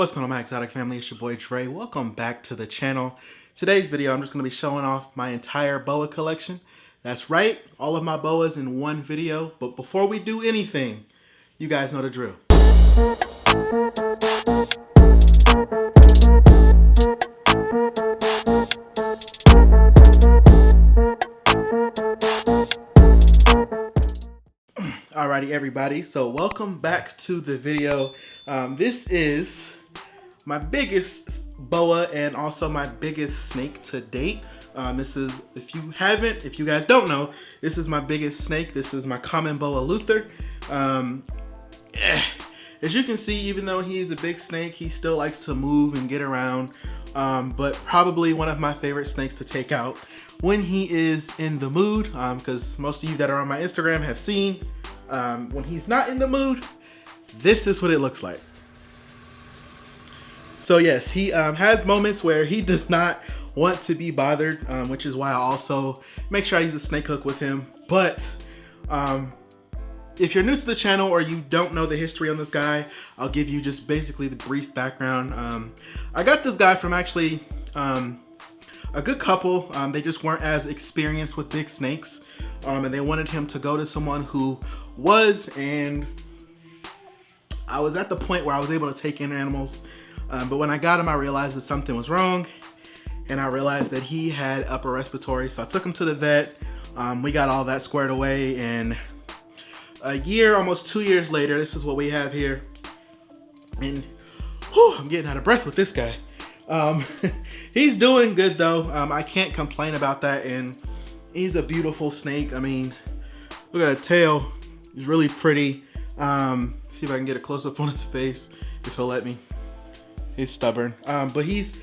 What's going on, my exotic family? It's your boy Dre. Welcome back to the channel. Today's video, I'm just going to be showing off my entire boa collection. That's right, all of my boas in one video. But before we do anything, you guys know the drill. Alrighty, everybody. So welcome back to the video. This is my biggest boa and also my biggest snake to date. This is, if you guys don't know, this is my biggest snake. This is my common boa Luther. As you can see, even though he's a big snake, he still likes to move and get around. But probably one of my favorite snakes to take out when he is in the mood, because most of you that are on my Instagram have seen when he's not in the mood, this is what it looks like. So yes, he has moments where he does not want to be bothered, which is why I also make sure I use a snake hook with him. But if you're new to the channel or you don't know the history on this guy, I'll give you just basically the brief background. I got this guy from actually a good couple. They just weren't as experienced with big snakes, and they wanted him to go to someone who was, and I was at the point where I was able to take in animals. But when I got him, I realized that something was wrong, and I realized that he had upper respiratory. So I took him to the vet. We got all that squared away, and a year, almost 2 years later, this is what we have here. And whew, I'm getting out of breath with this guy. He's doing good though. I can't complain about that, and he's a beautiful snake. I mean, look at the tail. He's really pretty. See if I can get a close up on his face, if he'll let me. He's stubborn, but he's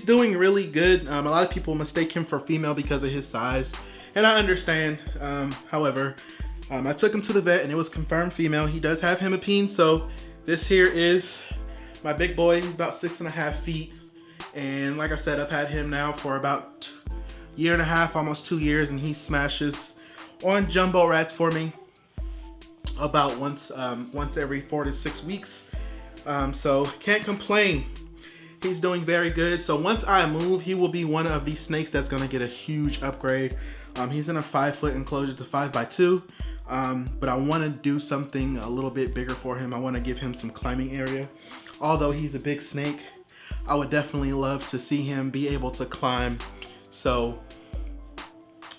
doing really good. A lot of people mistake him for female because of his size, and I understand. However, I took him to the vet and it was confirmed female. He does have hemipene, so this here is my big boy. He's about 6.5 feet, and like I said, I've had him now for about a year and a half, almost 2 years, and he smashes on jumbo rats for me about once every 4 to 6 weeks. So can't complain. He's doing very good. So once I move, he will be one of these snakes that's gonna get a huge upgrade. He's in a 5-foot enclosure to 5x2, but I want to do something a little bit bigger for him. I want to give him some climbing area. Although he's a big snake, I would definitely love to see him be able to climb. So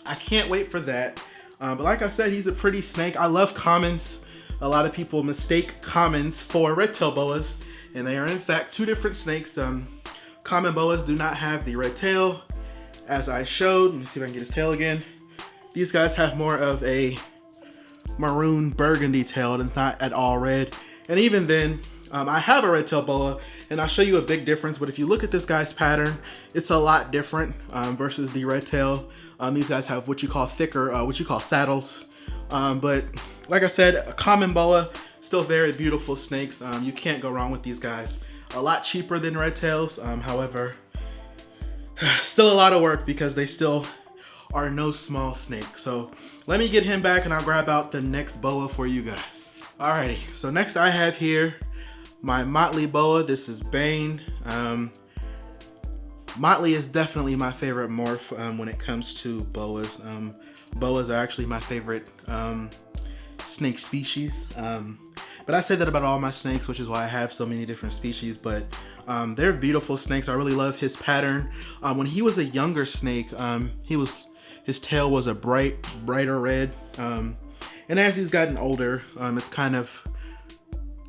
I can't wait for that. But like I said, he's a pretty snake. I love commons. A lot of people mistake commons for red-tailed boas, and they are in fact two different snakes. Common boas do not have the red tail, as I showed. Let me see if I can get his tail again. These guys have more of a maroon burgundy tail. It's not at all red. And even then, I have a red-tailed boa, and I'll show you a big difference. But if you look at this guy's pattern, it's a lot different versus the red tail. These guys have what you call thicker, what you call saddles. But like I said, a common boa, still very beautiful snakes. You can't go wrong with these guys. A lot cheaper than red tails. However, still a lot of work because they still are no small snake. So let me get him back and I'll grab out the next boa for you guys. Alrighty, so next I have here my motley boa. This is Bane. Motley is definitely my favorite morph when it comes to boas. Boas are actually my favorite snake species. But I say that about all my snakes, which is why I have so many different species. But they're beautiful snakes. I really love his pattern. When he was a younger snake, his tail was a brighter red. And as he's gotten older, it's kind of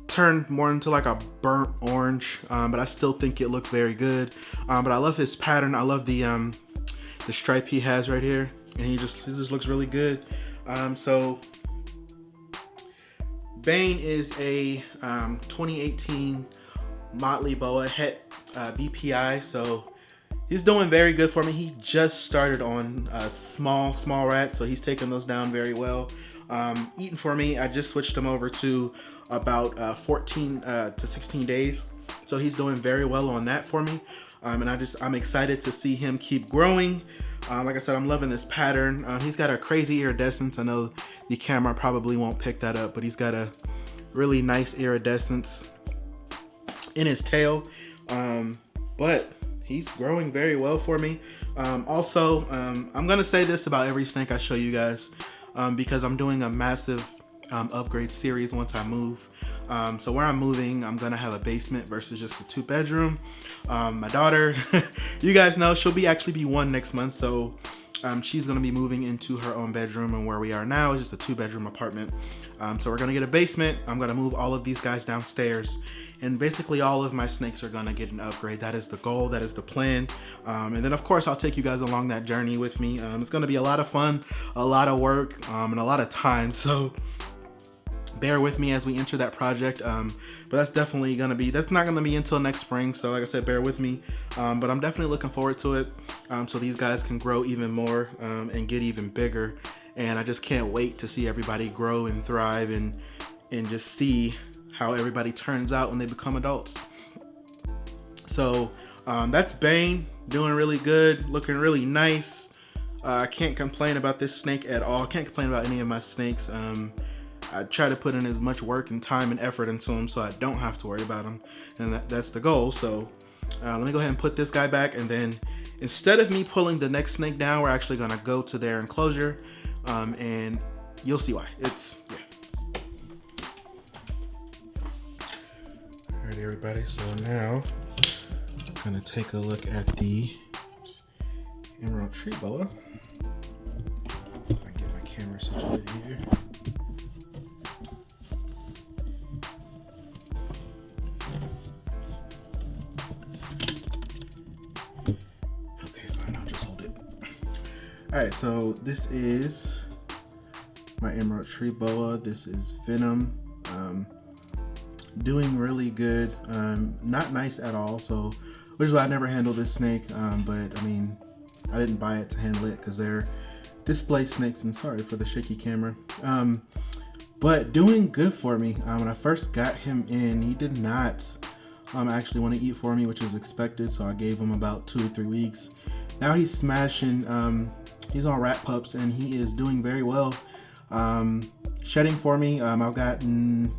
turned more into like a burnt orange. But I still think it looks very good. But I love his pattern. I love the stripe he has right here, and he just looks really good. So Bane is a 2018 motley boa het BPI, so he's doing very good for me. He just started on small rat, so he's taking those down very well. Eating for me, I just switched him over to about 14 to 16 days, so he's doing very well on that for me. And I'm excited to see him keep growing. Like I said, I'm loving this pattern. He's got a crazy iridescence. I know the camera probably won't pick that up, but he's got a really nice iridescence. in his tail, but he's growing very well for me. Also, I'm gonna say this about every snake I show you guys, because I'm doing a massive upgrade series once I move. So where I'm moving, I'm gonna have a basement versus just a 2-bedroom. My daughter, you guys know, she'll actually be 1 next month, so she's gonna be moving into her own bedroom, and where we are now is just a 2-bedroom apartment. So we're gonna get a basement. I'm gonna move all of these guys downstairs, and basically all of my snakes are gonna get an upgrade. That is the goal, that is the plan. And then of course I'll take you guys along that journey with me. It's gonna be a lot of fun, a lot of work, and a lot of time. So bear with me as we enter that project, but that's definitely gonna be, that's not gonna be until next spring. So like I said, bear with me, but I'm definitely looking forward to it, so these guys can grow even more and get even bigger. And I just can't wait to see everybody grow and thrive, and just see how everybody turns out when they become adults. So that's Bane, doing really good, looking really nice. I can't complain about this snake at all. I can't complain about any of my snakes. I try to put in as much work and time and effort into them so I don't have to worry about them, and that's the goal. So let me go ahead and put this guy back, and then instead of me pulling the next snake down, we're actually gonna go to their enclosure, and you'll see why. It's, yeah. All right, everybody, so now I'm gonna take a look at the emerald tree boa. If I can get my camera situated here. All right, so this is my emerald tree boa. This is Venom, doing really good, not nice at all. So, which is why I never handled this snake. But I mean, I didn't buy it to handle it because they're display snakes, and sorry for the shaky camera. But doing good for me. When I first got him in, he did not actually want to eat for me, which was expected. So I gave him about 2 to 3 weeks. Now he's smashing. He's on rat pups, and he is doing very well. Shedding for me. I've gotten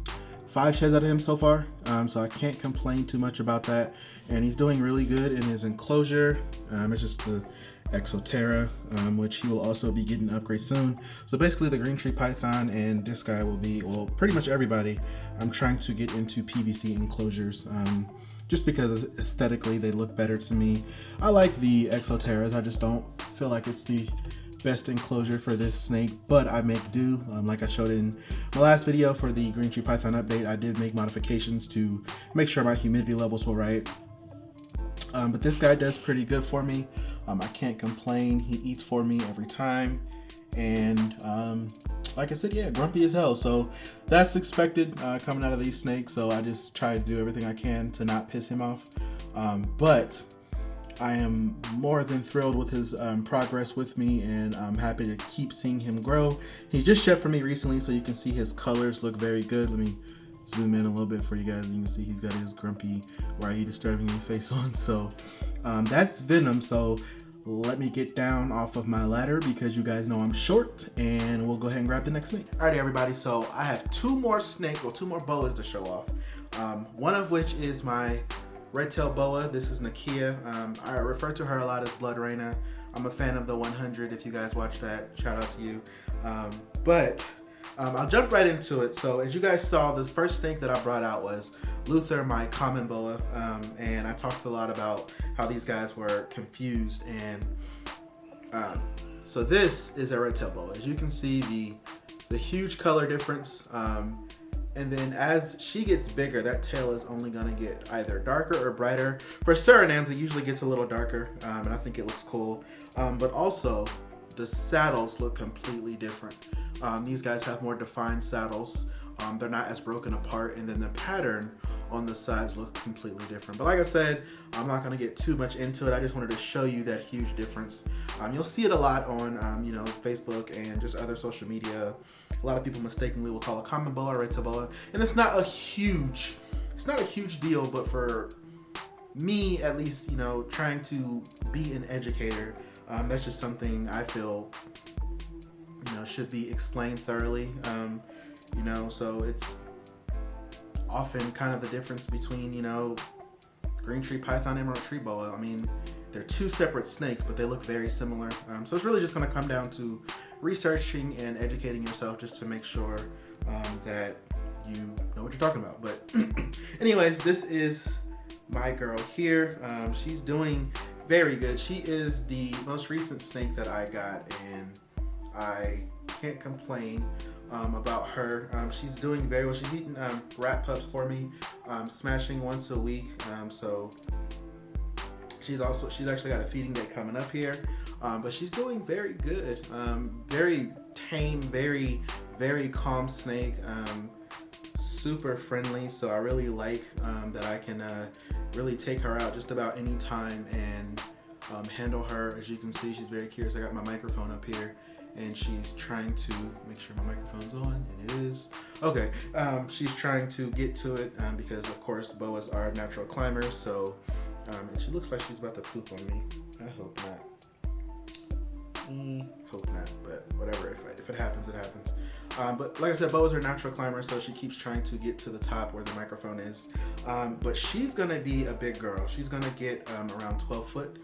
5 sheds out of him so far, so I can't complain too much about that. And he's doing really good in his enclosure. It's just the Exoterra, which he will also be getting an upgrade soon. So basically the green tree python and this guy will be, well, pretty much everybody. I'm trying to get into PVC enclosures, just because aesthetically they look better to me. I like the Exoterras, I just don't feel like it's the best enclosure for this snake, but I make do. Like I showed in my last video for the green tree python update, I did make modifications to make sure my humidity levels were right. But this guy does pretty good for me. I can't complain. He eats for me every time, and like I said, yeah, grumpy as hell. So that's expected coming out of these snakes. So I just try to do everything I can to not piss him off. But I am more than thrilled with his progress with me, and I'm happy to keep seeing him grow. He just shed for me recently, so you can see his colors look very good. Let me zoom in a little bit for you guys. You can see he's got his grumpy, why are you disturbing me face on. So that's Venom. So let me get down off of my ladder because you guys know I'm short, and we'll go ahead and grab the next snake. Alrighty, everybody, so I have 2 more snakes, or 2 more boas to show off. One of which is my red-tailed boa. This is Nakia. I refer to her a lot as Blood Raina. I'm a fan of the 100. If you guys watch that, shout out to you. I'll jump right into it. So as you guys saw, the first snake that I brought out was Luther, my common boa, and I talked a lot about how these guys were confused. And so this is a red-tailed boa. As you can see, the huge color difference. And then as she gets bigger, that tail is only gonna get either darker or brighter. For Surinams, it usually gets a little darker, and I think it looks cool. But also, the saddles look completely different. These guys have more defined saddles. They're not as broken apart, and then the pattern on the sides look completely different. But like I said, I'm not gonna get too much into it. I just wanted to show you that huge difference. You'll see it a lot on Facebook and just other social media. A lot of people mistakenly will call a common boa a red-tailed boa, and it's not a huge deal. But for me, at least, trying to be an educator, that's just something I feel should be explained thoroughly. So it's often kind of the difference between, you know, green tree python, emerald tree boa. I mean, they're two separate snakes, but they look very similar. So it's really just going to come down to researching and educating yourself just to make sure that you know what you're talking about. But anyways, this is my girl here. She's doing very good. She is the most recent snake that I got, and I can't complain about her. She's doing very well. She's eating rat pups for me, smashing once a week. So she's actually got a feeding day coming up here, but she's doing very good. Very tame, very calm snake. Super friendly, so I really like that I can really take her out just about any time and handle her. As you can see, she's very curious. I got my microphone up here, and she's trying to make sure my microphone's on, and it is. Okay, she's trying to get to it because, of course, boas are natural climbers, so, and she looks like she's about to poop on me. I hope not. Hope not, but whatever, if it happens, it happens. But like I said, boas are natural climbers, so she keeps trying to get to the top where the microphone is. But she's gonna be a big girl. She's gonna get around 12 foot,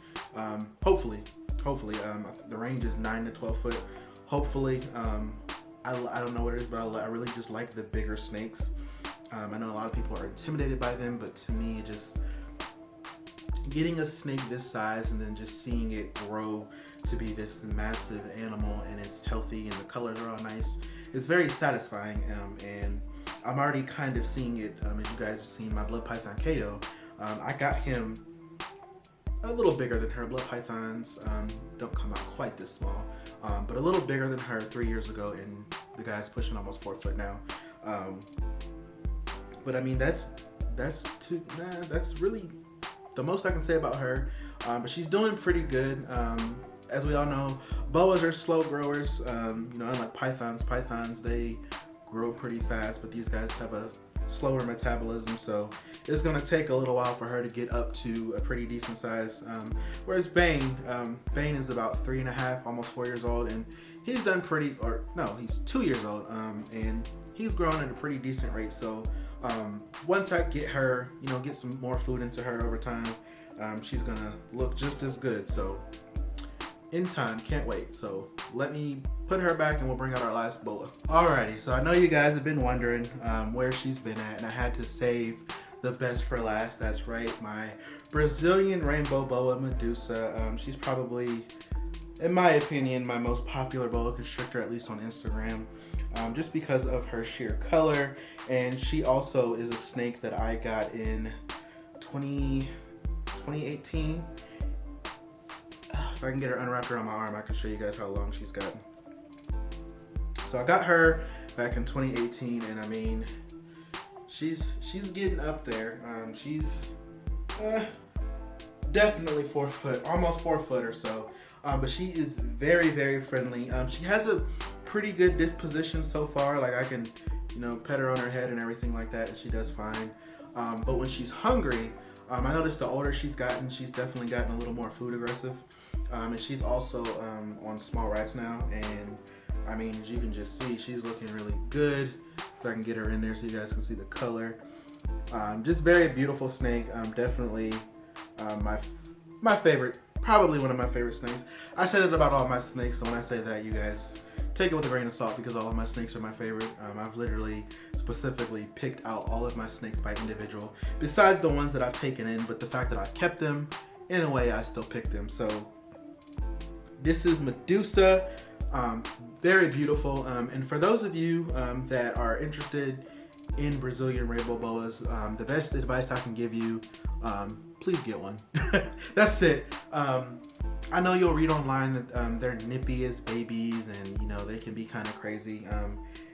hopefully. The range is 9 to 12 foot. Hopefully, I don't know what it is, but I really just like the bigger snakes. I know a lot of people are intimidated by them, but to me, just getting a snake this size and then just seeing it grow to be this massive animal, and it's healthy and the colors are all nice, it's very satisfying. And I'm already kind of seeing it, as you guys have seen my blood python Kato. I got him a little bigger than her. Blood pythons don't come out quite this small, but a little bigger than her 3 years ago, and the guy's pushing almost 4 foot now. But I mean, that's really the most I can say about her. But she's doing pretty good. As we all know, boas are slow growers. You know, unlike pythons, they grow pretty fast, but these guys have a slower metabolism, so it's going to take a little while for her to get up to a pretty decent size. Whereas Bane is about 3.5, almost 4 years old, and he's done pretty, or no, he's 2 years old, and he's growing at a pretty decent rate. So once I get her, you know, get some more food into her over time, she's gonna look just as good. So in time, can't wait. So let me put her back and we'll bring out our last boa. Alrighty, so I know you guys have been wondering where she's been at, and I had to save the best for last. That's right, my Brazilian Rainbow Boa Medusa. She's probably, in my opinion, my most popular boa constrictor, at least on Instagram, just because of her sheer color. And she also is a snake that I got in 2018. If I can get her unwrapped around my arm, I can show you guys how long she's gotten. So I got her back in 2018, and I mean, she's getting up there. She's definitely 4 foot, almost 4 foot or so. But she is very friendly. She has a pretty good disposition so far. Like, I can, you know, pet her on her head and everything like that, and she does fine. But when she's hungry, I noticed the older she's gotten, she's definitely gotten a little more food aggressive. And she's also on small rats now, and I mean, as you can just see, she's looking really good. If I can get her in there so you guys can see the color. Just very beautiful snake. Definitely my favorite, probably one of my favorite snakes. I say that about all my snakes, so when I say that, you guys take it with a grain of salt, because all of my snakes are my favorite. I've literally specifically picked out all of my snakes by individual, besides the ones that I've taken in, but the fact that I've kept them, in a way, I still picked them. So this is Medusa, very beautiful. And for those of you that are interested in Brazilian Rainbow Boas, the best advice I can give you, please get one. That's it. I know you'll read online that they're nippy as babies, and you know, they can be kind of crazy.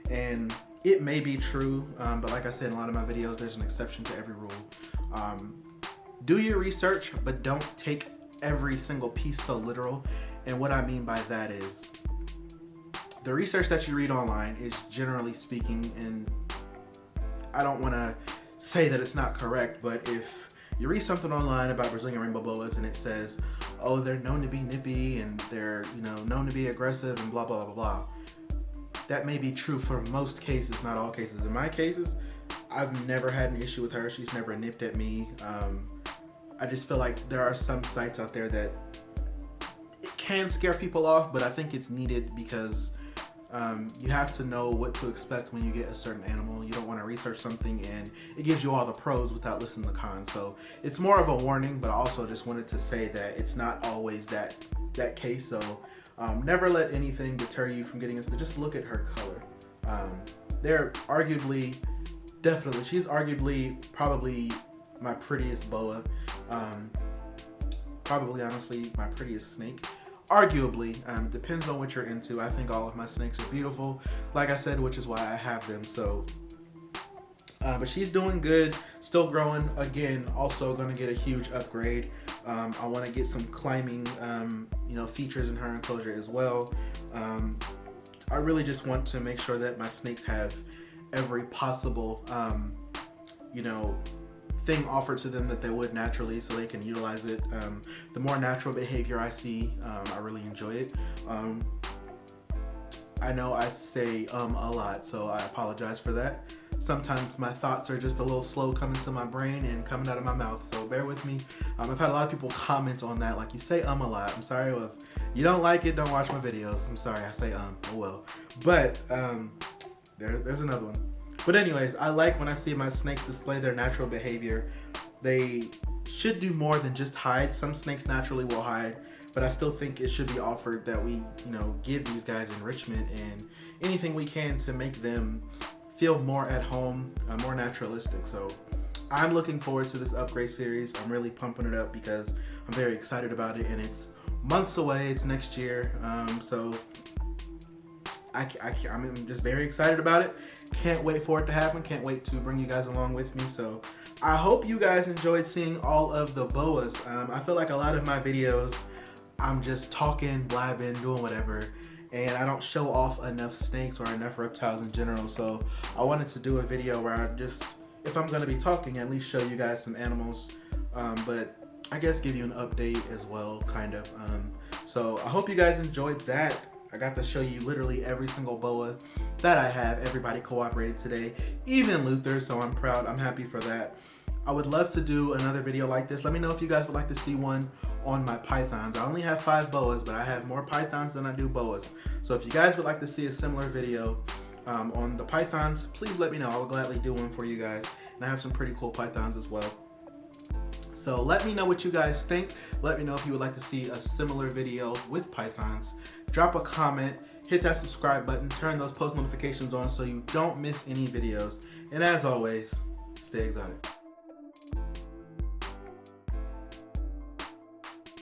And it may be true, but like I said in a lot of my videos, there's an exception to every rule. Do your research, but don't take every single piece so literal. And what I mean by that is, the research that you read online is, generally speaking, and I don't want to say that it's not correct, but if you read something online about Brazilian Rainbow Boas and it says, oh, they're known to be nippy and they're, you know, known to be aggressive and blah, blah, blah, blah, that may be true for most cases, not all cases. In my cases, I've never had an issue with her. She's never nipped at me. I just feel like there are some sites out there that it can scare people off, but I think it's needed because you have to know what to expect when you get a certain animal. You don't want to research something and it gives you all the pros without listening to the cons. So it's more of a warning, but I also just wanted to say that it's not always that case. So never let anything deter you from getting into. Just look at her color. They're arguably, definitely, she's arguably probably my prettiest boa. Probably, honestly, my prettiest snake. Arguably, depends on what you're into. I think all of my snakes are beautiful, like I said, which is why I have them. So, but she's doing good, still growing. Again, also gonna get a huge upgrade. I want to get some climbing, features in her enclosure as well. I really just want to make sure that my snakes have every possible, thing offered to them that they would naturally, so they can utilize it. The more natural behavior I see, I really enjoy it. I know I say a lot, so I apologize for that. Sometimes my thoughts are just a little slow coming to my brain and coming out of my mouth, so bear with me. I've had a lot of people comment on that, like, you say a lot. I'm sorry if you don't like it, don't watch my videos. I'm sorry, I say oh well. But there's another one. But anyways, I like when I see my snakes display their natural behavior. They should do more than just hide. Some snakes naturally will hide, but I still think it should be offered that we, give these guys enrichment and anything we can to make them feel more at home, more naturalistic. So I'm looking forward to this upgrade series. I'm really pumping it up because I'm very excited about it, and it's months away. It's next year. So I'm just very excited about it. Can't wait for it to happen. Can't wait to bring you guys along with me. So I hope you guys enjoyed seeing all of the boas. I feel like a lot of my videos, I'm just talking, blabbing, doing whatever, and I don't show off enough snakes or enough reptiles in general. So I wanted to do a video where I just, if I'm going to be talking, at least show you guys some animals, but I guess give you an update as well, kind of. So I hope you guys enjoyed that. I got to show you literally every single boa that I have. Everybody cooperated today, even Luther, so I'm proud. I'm happy for that. I would love to do another video like this. Let me know if you guys would like to see one on my pythons. I only have 5 boas, but I have more pythons than I do boas. So if you guys would like to see a similar video on the pythons, please let me know. I will gladly do one for you guys. And I have some pretty cool pythons as well. So let me know what you guys think. Let me know if you would like to see a similar video with pythons. Drop a comment, hit that subscribe button, turn those post notifications on so you don't miss any videos. And as always, stay exotic.